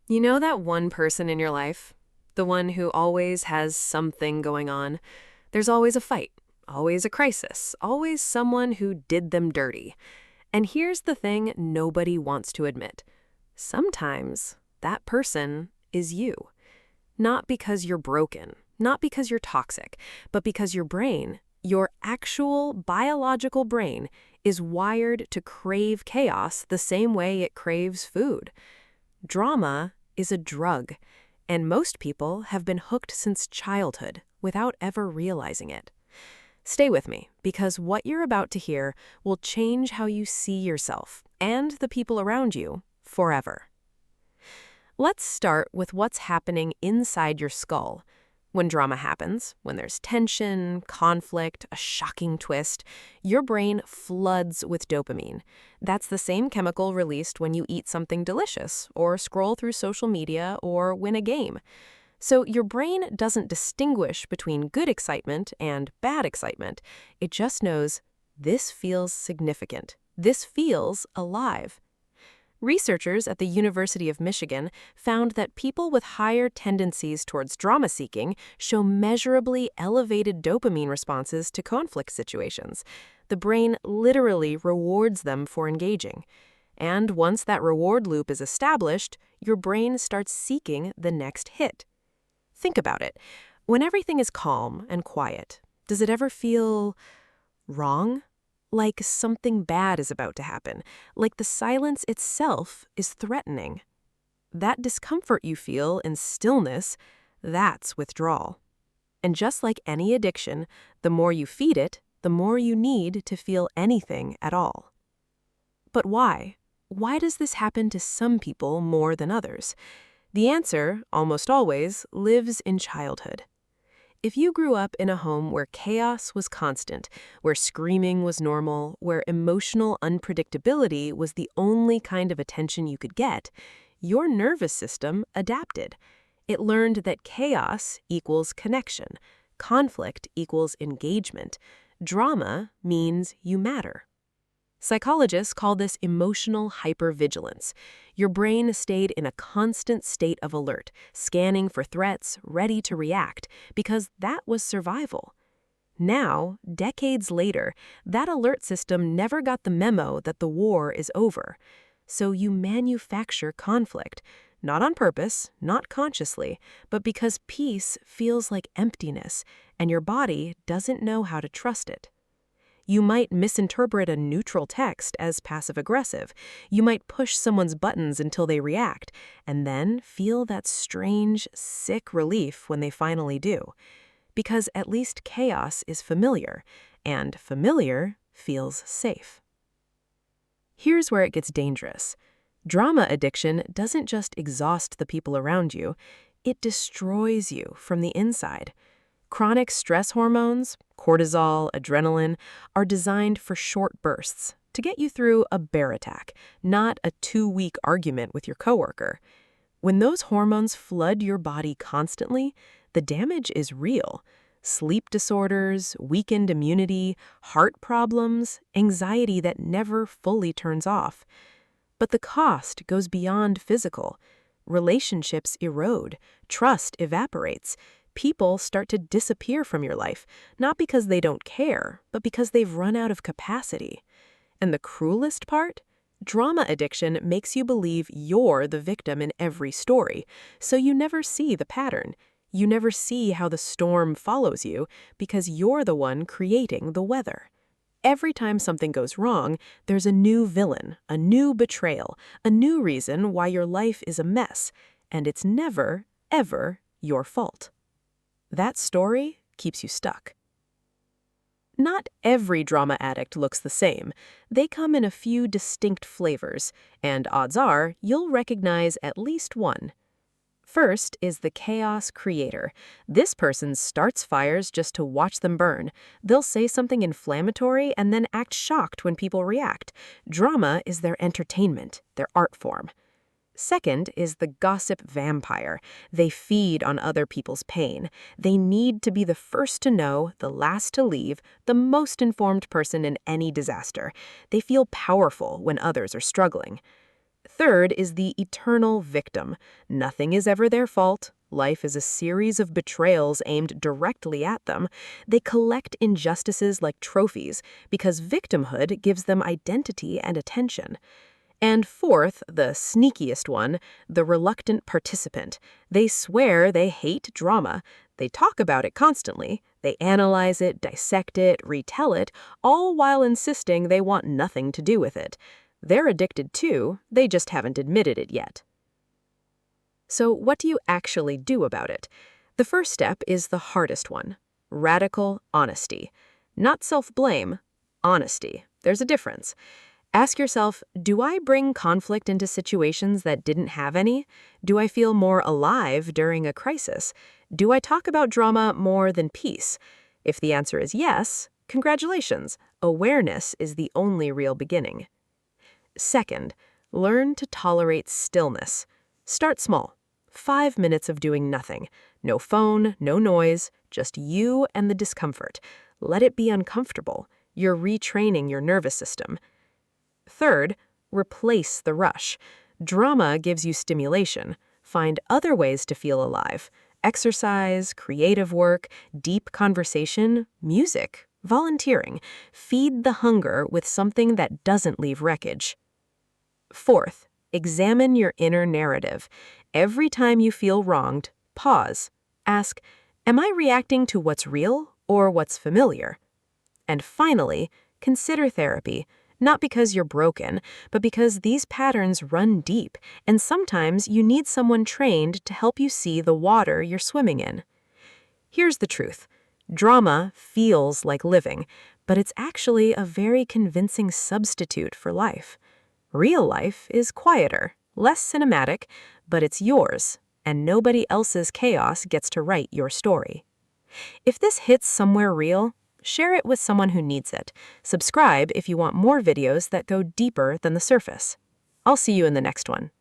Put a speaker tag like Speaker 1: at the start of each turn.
Speaker 1: You know that one person in your life? The one who always has something going on. There's always a fight, always a crisis, always someone who did them dirty. And here's the thing nobody wants to admit. Sometimes that person is you. Not because you're broken, not because you're toxic, but because your brain, your actual biological brain, is wired to crave chaos the same way it craves food. Drama is a drug, and most people have been hooked since childhood without ever realizing it. Stay with me, because what you're about to hear will change how you see yourself and the people around you forever. Let's start with what's happening inside your skull. When drama happens, when there's tension, conflict, a shocking twist, your brain floods with dopamine. That's the same chemical released when you eat something delicious, or scroll through social media, or win a game. So your brain doesn't distinguish between good excitement and bad excitement. It just knows this feels significant. This feels alive. Researchers at the University of Michigan found that people with higher tendencies towards drama seeking show measurably elevated dopamine responses to conflict situations. The brain literally rewards them for engaging. And once that reward loop is established, your brain starts seeking the next hit. Think about it. When everything is calm and quiet, does it ever feel wrong? Like something bad is about to happen, like the silence itself is threatening. That discomfort you feel in stillness, that's withdrawal. And just like any addiction, the more you feed it, the more you need to feel anything at all. But why? Why does this happen to some people more than others? The answer, almost always, lives in childhood. If you grew up in a home where chaos was constant, where screaming was normal, where emotional unpredictability was the only kind of attention you could get, your nervous system adapted. It learned that chaos equals connection, conflict equals engagement, drama means you matter. Psychologists call this emotional hypervigilance. Your brain stayed in a constant state of alert, scanning for threats, ready to react, because that was survival. Now, decades later, that alert system never got the memo that the war is over. So you manufacture conflict, not on purpose, not consciously, but because peace feels like emptiness, and your body doesn't know how to trust it. You might misinterpret a neutral text as passive-aggressive. You might push someone's buttons until they react, and then feel that strange, sick relief when they finally do. Because at least chaos is familiar, and familiar feels safe. Here's where it gets dangerous. Drama addiction doesn't just exhaust the people around you, it destroys you from the inside. Chronic stress hormones, cortisol, adrenaline, are designed for short bursts to get you through a bear attack, not a 2-week argument with your coworker. When those hormones flood your body constantly, the damage is real. Sleep disorders, weakened immunity, heart problems, anxiety that never fully turns off. But the cost goes beyond physical. Relationships erode, trust evaporates. People start to disappear from your life, not because they don't care, but because they've run out of capacity. And the cruelest part? Drama addiction makes you believe you're the victim in every story, so you never see the pattern. You never see how the storm follows you because you're the one creating the weather. Every time something goes wrong, there's a new villain, a new betrayal, a new reason why your life is a mess, and it's never, ever your fault. That story keeps you stuck. Not every drama addict looks the same. They come in a few distinct flavors, and odds are you'll recognize at least one. First is the chaos creator. This person starts fires just to watch them burn. They'll say something inflammatory and then act shocked when people react. Drama is their entertainment, their art form. Second is the gossip vampire. They feed on other people's pain. They need to be the first to know, the last to leave, the most informed person in any disaster. They feel powerful when others are struggling. Third is the eternal victim. Nothing is ever their fault. Life is a series of betrayals aimed directly at them. They collect injustices like trophies because victimhood gives them identity and attention. And fourth, the sneakiest one, the reluctant participant. They swear they hate drama. They talk about it constantly. They analyze it, dissect it, retell it, all while insisting they want nothing to do with it. They're addicted too, they just haven't admitted it yet. So what do you actually do about it? The first step is the hardest one. Radical honesty. Not self-blame, honesty. There's a difference. Ask yourself, do I bring conflict into situations that didn't have any? Do I feel more alive during a crisis? Do I talk about drama more than peace? If the answer is yes, congratulations. Awareness is the only real beginning. Second, learn to tolerate stillness. Start small. 5 minutes of doing nothing. No phone, no noise, just you and the discomfort. Let it be uncomfortable. You're retraining your nervous system. Third, replace the rush. Drama gives you stimulation. Find other ways to feel alive. Exercise, creative work, deep conversation, music, volunteering. Feed the hunger with something that doesn't leave wreckage. Fourth, examine your inner narrative. Every time you feel wronged, pause. Ask, am I reacting to what's real or what's familiar? And finally, consider therapy. Not because you're broken, but because these patterns run deep, and sometimes you need someone trained to help you see the water you're swimming in. Here's the truth. Drama feels like living, but it's actually a very convincing substitute for life. Real life is quieter, less cinematic, but it's yours, and nobody else's chaos gets to write your story. If this hits somewhere real, share it with someone who needs it. Subscribe if you want more videos that go deeper than the surface. I'll see you in the next one.